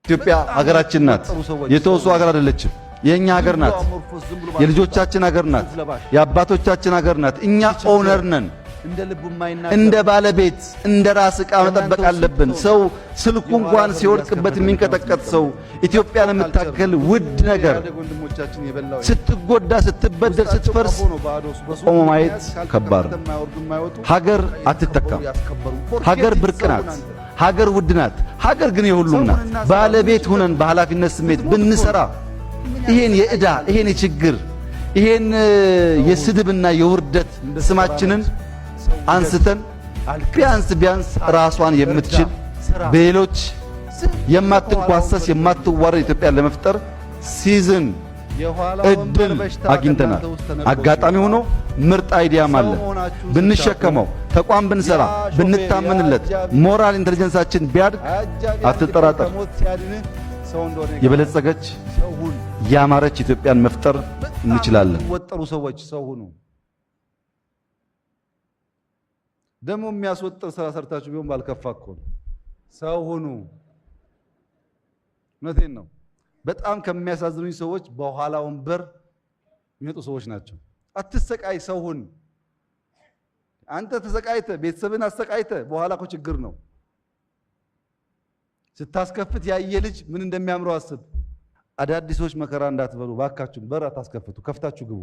ኢትዮጵያ ሀገራችን ናት። የተወሱ ሀገር አይደለችም። የኛ ሀገር ናት። የልጆቻችን ሀገር ናት። የአባቶቻችን ሀገር ናት። እኛ ኦነር ነን። እንደ ባለቤት እንደ ራስ ዕቃ መጠበቅ አለብን። ሰው ስልኩ እንኳን ሲወድቅበት የሚንቀጠቀጥ ሰው ኢትዮጵያን የምታከል ውድ ነገር ስትጎዳ፣ ስትበደል፣ ስትፈርስ ቆሞ ማየት ከባድ ነው። ሀገር አትተካም። ሀገር ብርቅ ናት። ሀገር ውድ ናት። ሀገር ግን የሁሉም ናት። ባለቤት ሁነን በኃላፊነት ስሜት ብንሰራ ይሄን የዕዳ ይሄን የችግር ይሄን የስድብና የውርደት ስማችንን አንስተን ቢያንስ ራሷን የምትችል በሌሎች የማትንኳሰስ የማትዋረድ ኢትዮጵያ ለመፍጠር ሲዝን እድል አግኝተናል። አጋጣሚ ሆኖ ምርጥ አይዲያም አለ። ብንሸከመው ተቋም ብንሰራ ብንታመንለት ሞራል ኢንተለጀንሳችን ቢያድግ አትጠራጠር የበለጸገች ያማረች ኢትዮጵያን መፍጠር እንችላለን። ወጠሩ ሰዎች ሰው ሁኑ። ደሞ የሚያስወጥር ስራ ሰርታችሁ ቢሆን ባልከፋ እኮ ሰው ሁኑ። እውነቴን ነው። በጣም ከሚያሳዝኑኝ ሰዎች በኋላ ወንበር የሚመጡ ሰዎች ናቸው። አትሰቃይ፣ ሰው ሁን። አንተ ተሰቃይተ ቤተሰብን አሰቃይተ በኋላ እኮ ችግር ነው። ስታስከፍት ያየ ልጅ ምን እንደሚያምረው አስብ። አዳዲሶች መከራ እንዳትበሉ ባካችሁ። በር አታስከፍቱ፣ ከፍታችሁ ግቡ።